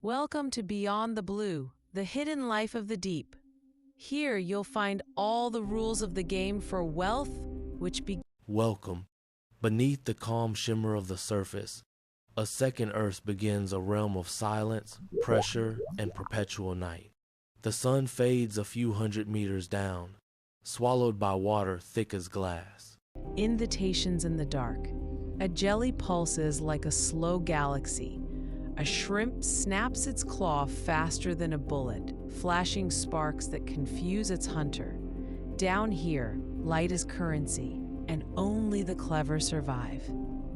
Welcome to Beyond the Blue, the hidden life of the deep. Here you'll find all the rules of the game for wealth, Welcome. Beneath the calm shimmer of the surface, a second Earth begins a realm of silence, pressure, and perpetual night. The sun fades a few hundred meters down, swallowed by water thick as glass. Invitations in the dark. A jelly pulses like a slow galaxy. A shrimp snaps its claw faster than a bullet, flashing sparks that confuse its hunter. Down here, light is currency, and only the clever survive.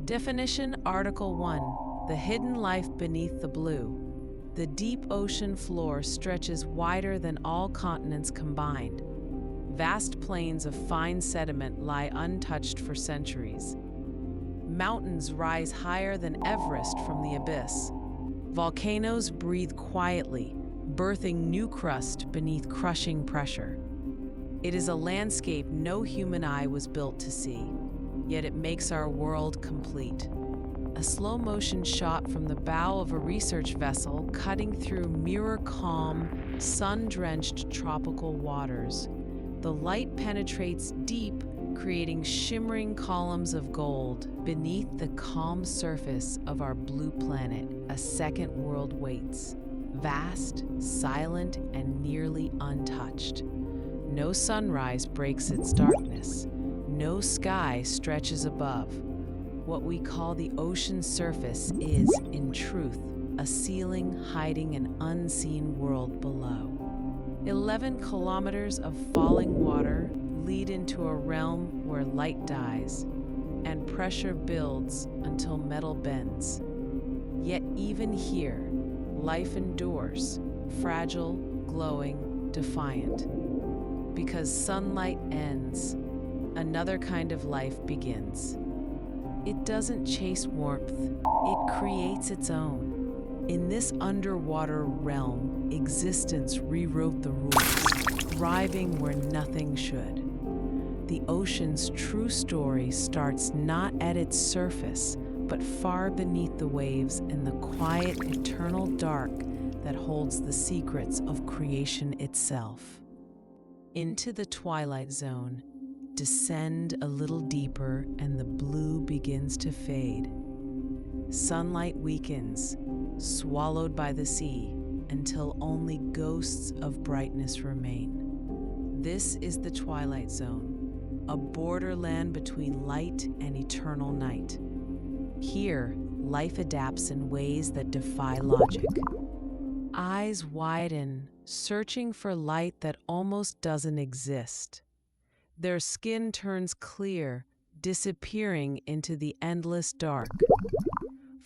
Definition Article 1. The hidden life beneath the blue. The deep ocean floor stretches wider than all continents combined. Vast plains of fine sediment lie untouched for centuries. Mountains rise higher than Everest from the abyss. Volcanoes breathe quietly, birthing new crust beneath crushing pressure. It is a landscape no human eye was built to see, yet it makes our world complete. A slow-motion shot from the bow of a research vessel cutting through mirror-calm, sun-drenched tropical waters. The light penetrates deep, creating shimmering columns of gold. Beneath the calm surface of our blue planet, a second world waits. Vast, silent, and nearly untouched. No sunrise breaks its darkness. No sky stretches above. What we call the ocean surface is, in truth, a ceiling hiding an unseen world below. 11 kilometers of falling water lead into a realm where light dies and pressure builds until metal bends. Yet even here, life endures, fragile, glowing, defiant. Because sunlight ends, another kind of life begins. It doesn't chase warmth, it creates its own. In this underwater realm, existence rewrote the rules, thriving where nothing should. The ocean's true story starts not at its surface, but far beneath the waves in the quiet, eternal dark that holds the secrets of creation itself. Into the twilight zone, descend a little deeper and the blue begins to fade. Sunlight weakens, swallowed by the sea, until only ghosts of brightness remain. This is the twilight zone, a borderland between light and eternal night. Here, life adapts in ways that defy logic. Eyes widen, searching for light that almost doesn't exist. Their skin turns clear, disappearing into the endless dark.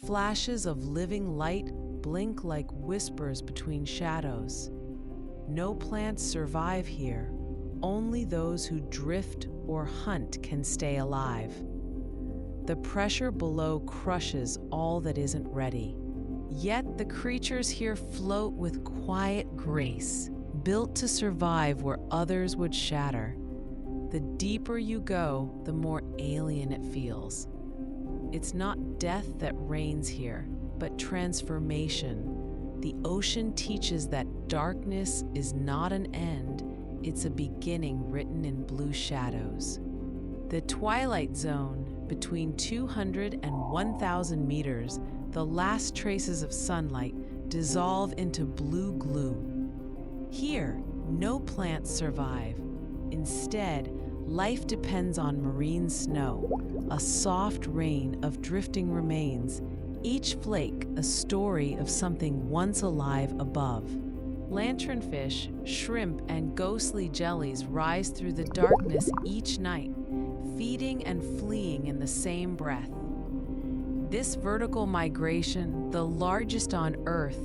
Flashes of living light blink like whispers between shadows. No plants survive here. Only those who drift or hunt can stay alive. The pressure below crushes all that isn't ready. Yet the creatures here float with quiet grace, built to survive where others would shatter. The deeper you go, the more alien it feels. It's not death that reigns here, but transformation. The ocean teaches that darkness is not an end, it's a beginning written in blue shadows. The twilight zone, between 200 and 1,000 meters, the last traces of sunlight dissolve into blue glue. Here, no plants survive. Instead, life depends on marine snow, a soft rain of drifting remains, each flake a story of something once alive above. Lanternfish, shrimp, and ghostly jellies rise through the darkness each night, feeding and fleeing in the same breath. This vertical migration, the largest on Earth,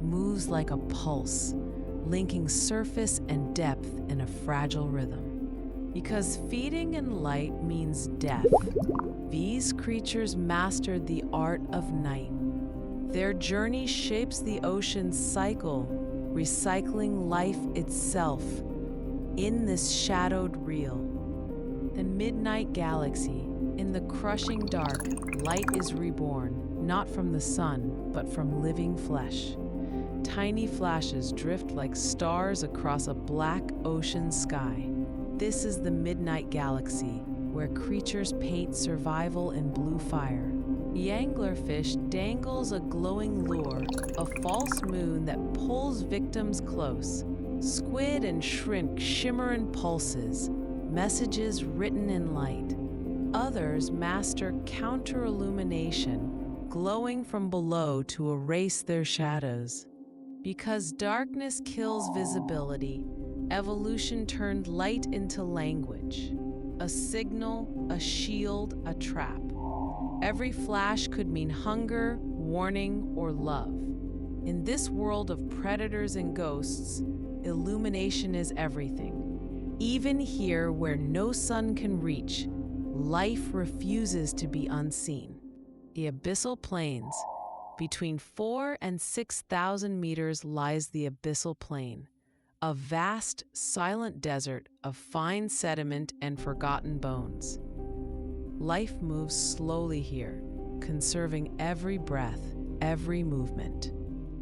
moves like a pulse, linking surface and depth in a fragile rhythm. Because feeding in light means death, these creatures mastered the art of night. Their journey shapes the ocean's cycle, recycling life itself in this shadowed reel. The midnight galaxy, in the crushing dark, light is reborn, not from the sun, but from living flesh. tiny flashes drift like stars across a black ocean sky. This is the midnight galaxy, where creatures paint survival in blue fire. The anglerfish dangles a glowing lure, a false moon that pulls victims close. Squid and shrimp shimmer in pulses, messages written in light. Others master counter-illumination, glowing from below to erase their shadows. Because darkness kills visibility, evolution turned light into language. A signal, a shield, a trap. Every flash could mean hunger, warning, or love. In this world of predators and ghosts, illumination is everything. Even here where no sun can reach, life refuses to be unseen. The abyssal plains. Between 4,000 and 6,000 meters lies the abyssal plain, a vast, silent desert of fine sediment and forgotten bones. Life moves slowly here, conserving every breath, every movement.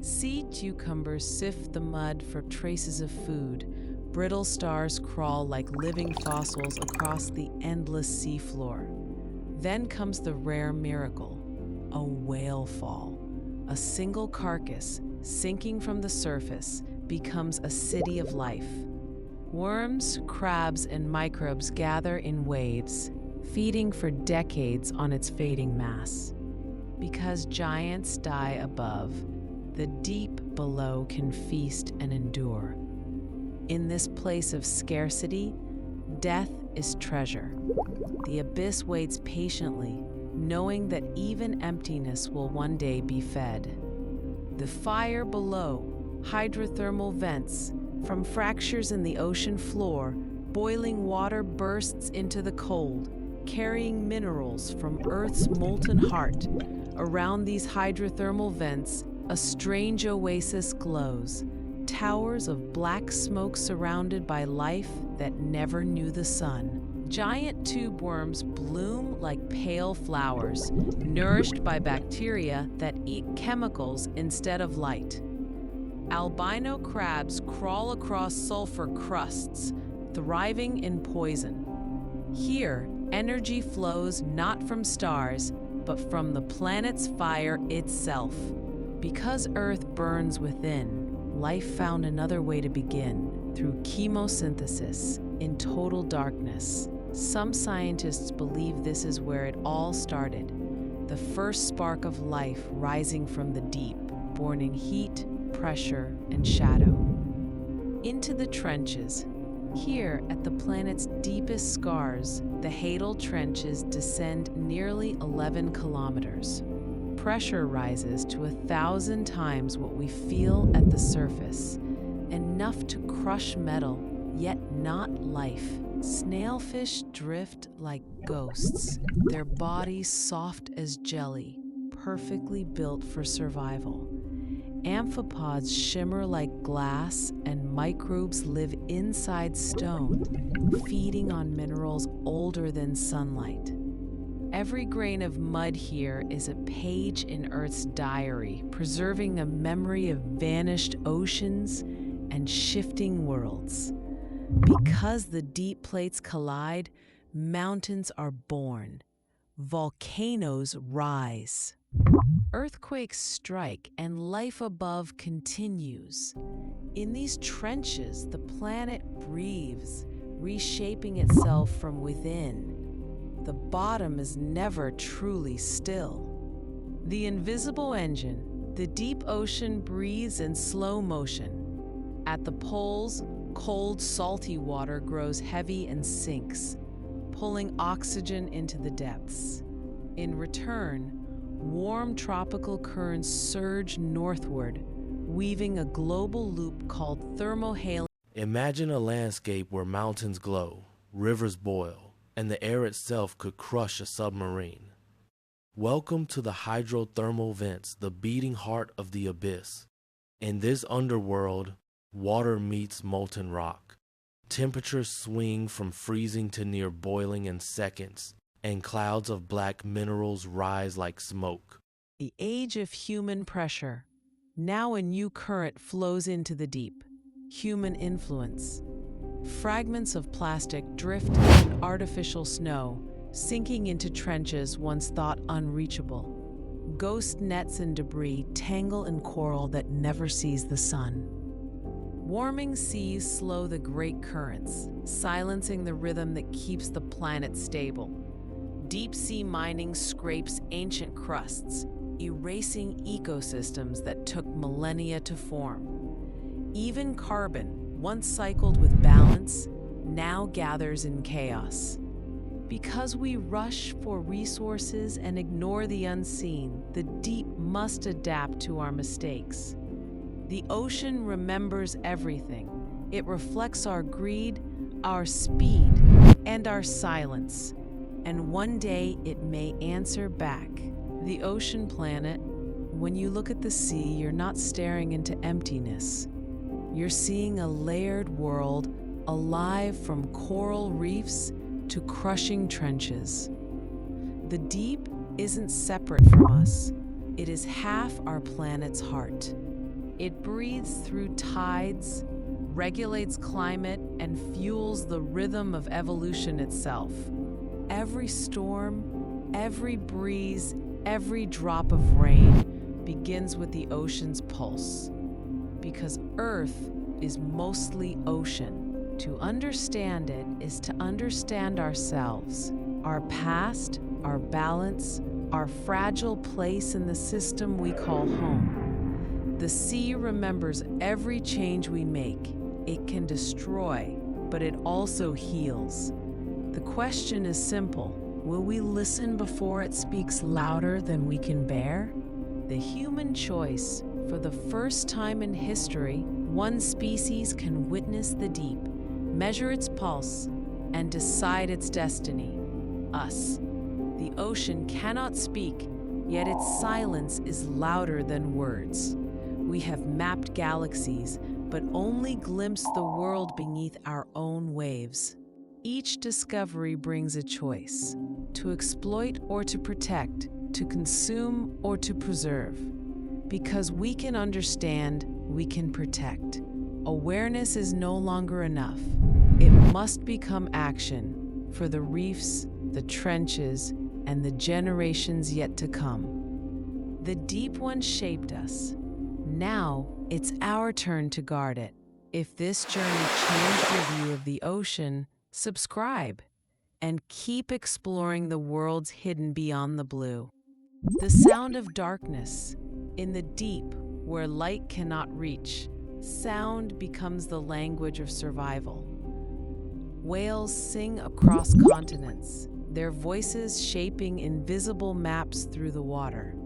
Sea cucumbers sift the mud for traces of food. Brittle stars crawl like living fossils across the endless seafloor. Then comes the rare miracle, a whale fall. A single carcass, sinking from the surface, becomes a city of life. Worms, crabs, and microbes gather in waves, feeding for decades on its fading mass. Because giants die above, the deep below can feast and endure. In this place of scarcity, death is treasure. The abyss waits patiently, knowing that even emptiness will one day be fed. The fire below, hydrothermal vents, from fractures in the ocean floor, boiling water bursts into the cold, carrying minerals from Earth's molten heart. Around these hydrothermal vents, a strange oasis glows, towers of black smoke surrounded by life that never knew the sun. Giant tube worms bloom like pale flowers, nourished by bacteria that eat chemicals instead of light. Albino crabs crawl across sulfur crusts, thriving in poison. Here, energy flows not from stars, but from the planet's fire itself. Because Earth burns within, life found another way to begin, through chemosynthesis, in total darkness. Some scientists believe this is where it all started, the first spark of life rising from the deep, born in heat, pressure, and shadow. Into the trenches. Here, at the planet's deepest scars, the Hadal trenches descend nearly 11 kilometers. Pressure rises to 1,000 times what we feel at the surface, enough to crush metal, yet not life. Snailfish drift like ghosts, their bodies soft as jelly, perfectly built for survival. Amphipods shimmer like glass, and microbes live inside stone, feeding on minerals older than sunlight. Every grain of mud here is a page in Earth's diary, preserving a memory of vanished oceans and shifting worlds. Because the deep plates collide, mountains are born, volcanoes rise. Earthquakes strike and life above continues. In these trenches, the planet breathes, reshaping itself from within. The bottom is never truly still. The invisible engine, the deep ocean breathes in slow motion. At the poles, cold, salty water grows heavy and sinks, pulling oxygen into the depths. In return, warm tropical currents surge northward, weaving a global loop called thermohaline. Imagine a landscape where mountains glow, rivers boil, and the air itself could crush a submarine. Welcome to the hydrothermal vents, the beating heart of the abyss. In this underworld, water meets molten rock. Temperatures swing from freezing to near boiling in seconds, and clouds of black minerals rise like smoke. The age of human pressure. Now a new current flows into the deep. Human influence. Fragments of plastic drift in artificial snow, sinking into trenches once thought unreachable. Ghost nets and debris tangle in coral that never sees the sun. Warming seas slow the great currents, silencing the rhythm that keeps the planet stable. Deep-sea mining scrapes ancient crusts, erasing ecosystems that took millennia to form. Even carbon, once cycled with balance, now gathers in chaos. Because we rush for resources and ignore the unseen, the deep must adapt to our mistakes. The ocean remembers everything. It reflects our greed, our speed, and our silence. And one day it may answer back. The ocean planet, when you look at the sea, you're not staring into emptiness. You're seeing a layered world, alive from coral reefs to crushing trenches. The deep isn't separate from us. It is half our planet's heart. It breathes through tides, regulates climate, and fuels the rhythm of evolution itself. Every storm, every breeze, every drop of rain begins with the ocean's pulse. Because Earth is mostly ocean. To understand it is to understand ourselves, our past, our balance, our fragile place in the system we call home. The sea remembers every change we make. It can destroy, but it also heals. The question is simple. Will we listen before it speaks louder than we can bear? The human choice. For the first time in history, one species can witness the deep, measure its pulse, and decide its destiny. Us. The ocean cannot speak, yet its silence is louder than words. We have mapped galaxies, but only glimpsed the world beneath our own waves. Each discovery brings a choice: to exploit or to protect, to consume or to preserve. Because we can understand, we can protect. Awareness is no longer enough. It must become action for the reefs, the trenches, and the generations yet to come. The deep one shaped us. Now it's our turn to guard it. If this journey changed your view of the ocean, subscribe and keep exploring the worlds hidden beyond the blue. The sound of darkness. In the deep, where light cannot reach, sound becomes the language of survival. Whales sing across continents, their voices shaping invisible maps through the water.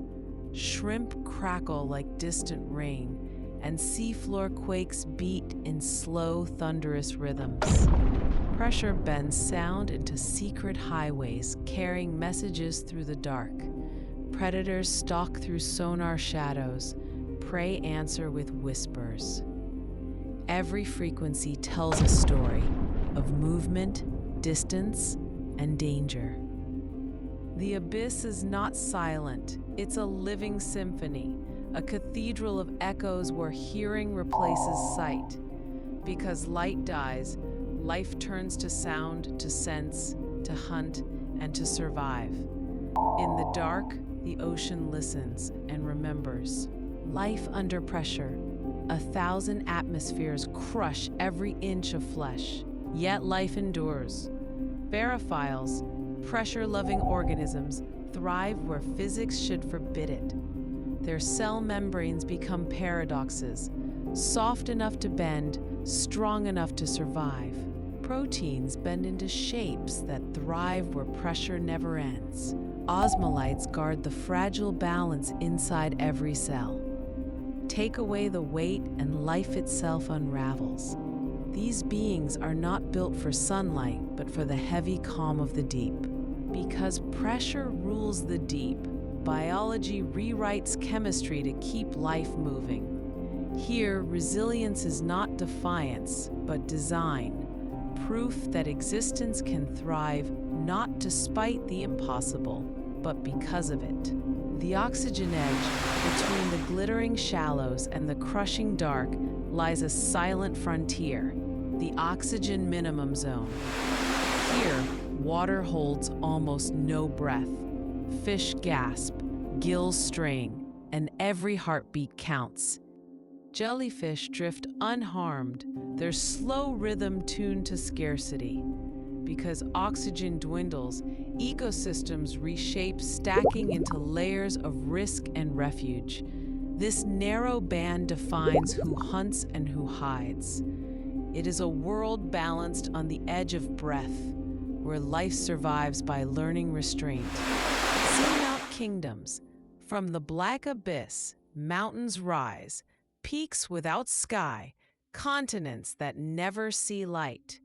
Shrimp crackle like distant rain, and seafloor quakes beat in slow, thunderous rhythms. Pressure bends sound into secret highways, carrying messages through the dark. Predators stalk through sonar shadows, prey answer with whispers. Every frequency tells a story of movement, distance, and danger. The abyss is not silent. It's a living symphony, a cathedral of echoes where hearing replaces sight. Because light dies, life turns to sound, to sense, to hunt, and to survive. In the dark, the ocean listens and remembers. Life under pressure. 1,000 atmospheres crush every inch of flesh, yet life endures. Barophiles, pressure-loving organisms, thrive where physics should forbid it. Their cell membranes become paradoxes, soft enough to bend, strong enough to survive. Proteins bend into shapes that thrive where pressure never ends. Osmolytes guard the fragile balance inside every cell. Take away the weight and life itself unravels. These beings are not built for sunlight, but for the heavy calm of the deep. Because pressure rules the deep, biology rewrites chemistry to keep life moving. Here, resilience is not defiance, but design. Proof that existence can thrive not despite the impossible, but because of it. The oxygen edge between the glittering shallows and the crushing dark lies a silent frontier, the oxygen minimum zone. Here, water holds almost no breath. Fish gasp, gills strain, and every heartbeat counts. Jellyfish drift unharmed, their slow rhythm tuned to scarcity. Because oxygen dwindles, ecosystems reshape, stacking into layers of risk and refuge. This narrow band defines who hunts and who hides. It is a world balanced on the edge of breath, where life survives by learning restraint. Seamount kingdoms. From the black abyss, mountains rise, peaks without sky, continents that never see light.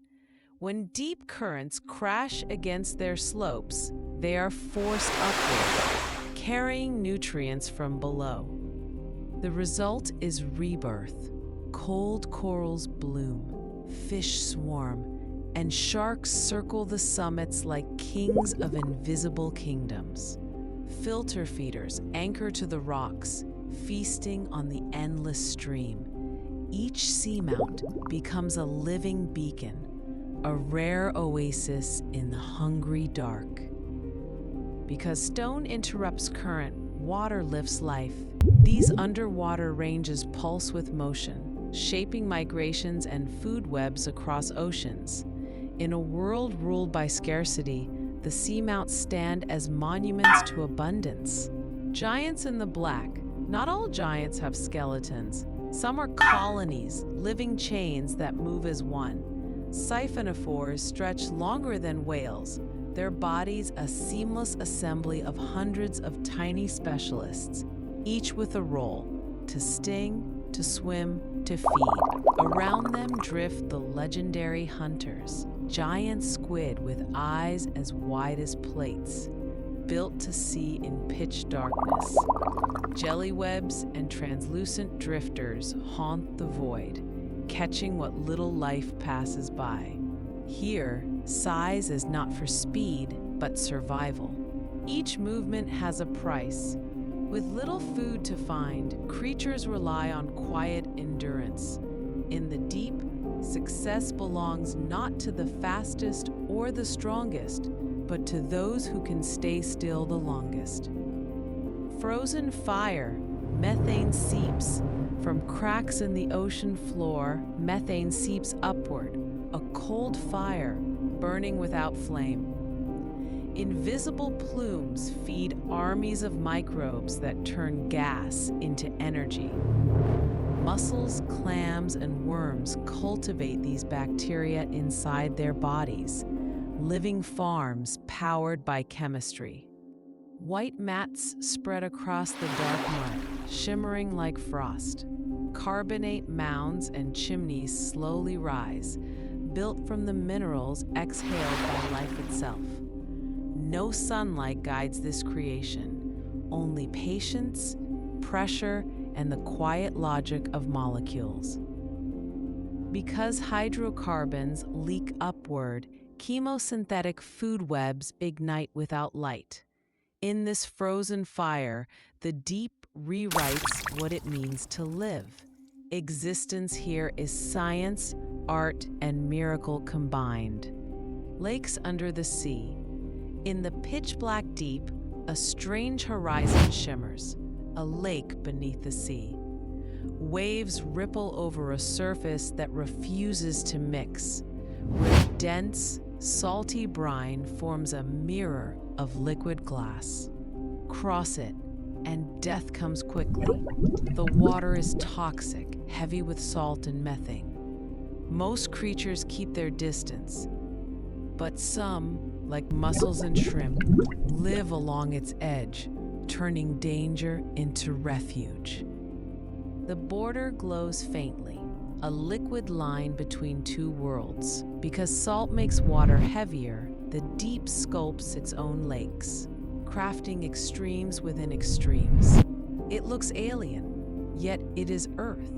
When deep currents crash against their slopes, they are forced upward, carrying nutrients from below. The result is rebirth. Cold corals bloom, fish swarm, and sharks circle the summits like kings of invisible kingdoms. Filter feeders anchor to the rocks, feasting on the endless stream. Each seamount becomes a living beacon, a rare oasis in the hungry dark. Because stone interrupts current, water lifts life. These underwater ranges pulse with motion, shaping migrations and food webs across oceans. In a world ruled by scarcity, the seamounts stand as monuments to abundance. Giants in the black. Not all giants have skeletons. Some are colonies, living chains that move as one. Siphonophores stretch longer than whales, their bodies a seamless assembly of hundreds of tiny specialists, each with a role: to sting, to swim, to feed. Around them drift the legendary hunters, giant squid with eyes as wide as plates, built to see in pitch darkness. Jellywebs and translucent drifters haunt the void, catching what little life passes by. Here, size is not for speed, but survival. Each movement has a price. With little food to find, creatures rely on quiet endurance. In the deep, success belongs not to the fastest or the strongest, but to those who can stay still the longest. Frozen fire, methane seeps. From cracks in the ocean floor, methane seeps upward, a cold fire burning without flame. Invisible plumes feed armies of microbes that turn gas into energy. Mussels, clams, and worms cultivate these bacteria inside their bodies, living farms powered by chemistry. White mats spread across the dark mud, shimmering like frost. Carbonate mounds and chimneys slowly rise, built from the minerals exhaled by life itself. No sunlight guides this creation, only patience, pressure, and the quiet logic of molecules. Because hydrocarbons leak upward, chemosynthetic food webs ignite without light. In this frozen fire, the deep rewrites what it means to live. Existence here is science, art, and miracle combined. Lakes under the sea. In the pitch-black deep, a strange horizon shimmers, a lake beneath the sea. Waves ripple over a surface that refuses to mix, where dense, salty brine forms a mirror of liquid glass. Cross it, and death comes quickly. The water is toxic, heavy with salt and methane. Most creatures keep their distance, but some, like mussels and shrimp, live along its edge, turning danger into refuge. The border glows faintly, a liquid line between two worlds. Because salt makes water heavier, the deep sculpts its own lakes, crafting extremes within extremes. It looks alien, yet it is Earth,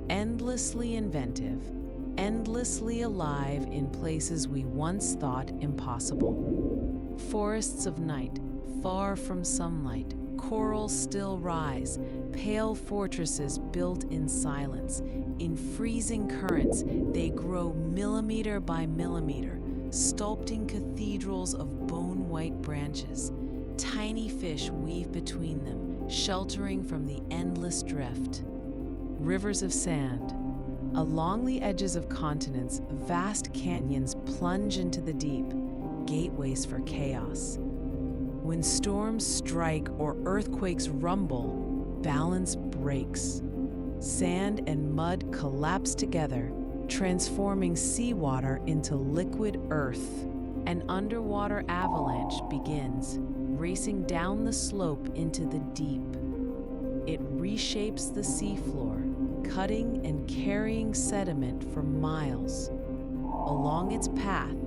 endlessly inventive, endlessly alive in places we once thought impossible. Forests of night, far from sunlight, corals still rise, pale fortresses built in silence. In freezing currents, they grow millimeter by millimeter, sculpting cathedrals of bone-white branches. Tiny fish weave between them, sheltering from the endless drift. Rivers of sand. Along the edges of continents, vast canyons plunge into the deep, gateways for chaos. When storms strike or earthquakes rumble, balance breaks. Sand and mud collapse together, transforming seawater into liquid earth. An underwater avalanche begins, racing down the slope into the deep. It reshapes the seafloor, cutting and carrying sediment for miles. Along its path,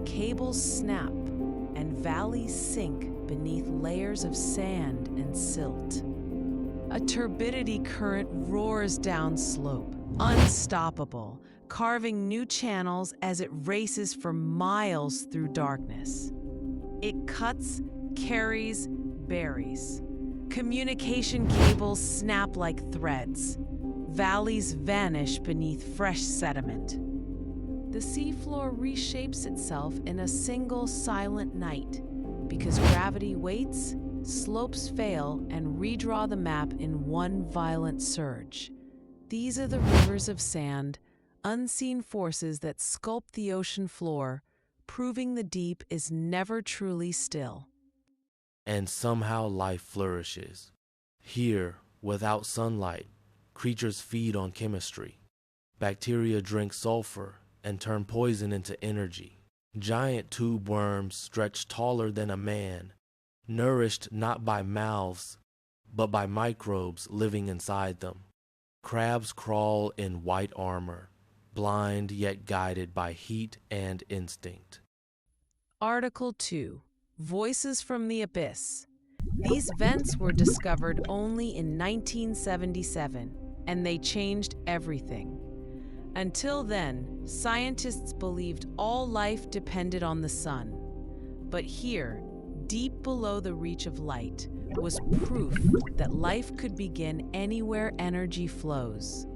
cables snap and valleys sink beneath layers of sand and silt. A turbidity current roars down slope, unstoppable, carving new channels as it races for miles through darkness. It cuts, carries, buries. Communication cables snap like threads. Valleys vanish beneath fresh sediment. The seafloor reshapes itself in a single silent night. Because gravity waits, slopes fail and redraw the map in one violent surge. These are the rivers of sand, unseen forces that sculpt the ocean floor, proving the deep is never truly still. And somehow life flourishes. Here, without sunlight, creatures feed on chemistry. Bacteria drink sulfur and turn poison into energy. Giant tube worms stretch taller than a man, nourished not by mouths, but by microbes living inside them. Crabs crawl in white armor, blind yet guided by heat and instinct. Article 2. Voices from the Abyss. These vents were discovered only in 1977, and they changed everything. Until then, scientists believed all life depended on the sun. But here, deep below the reach of light, was proof that life could begin anywhere energy flows.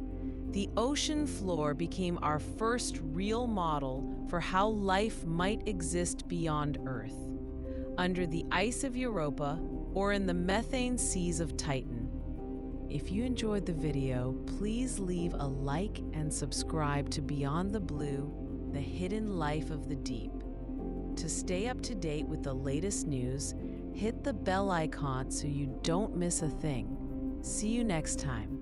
The ocean floor became our first real model for how life might exist beyond Earth, under the ice of Europa or in the methane seas of Titan. If you enjoyed the video, please leave a like and subscribe to Beyond the Blue, the hidden life of the deep. To stay up to date with the latest news, hit the bell icon so you don't miss a thing. See you next time.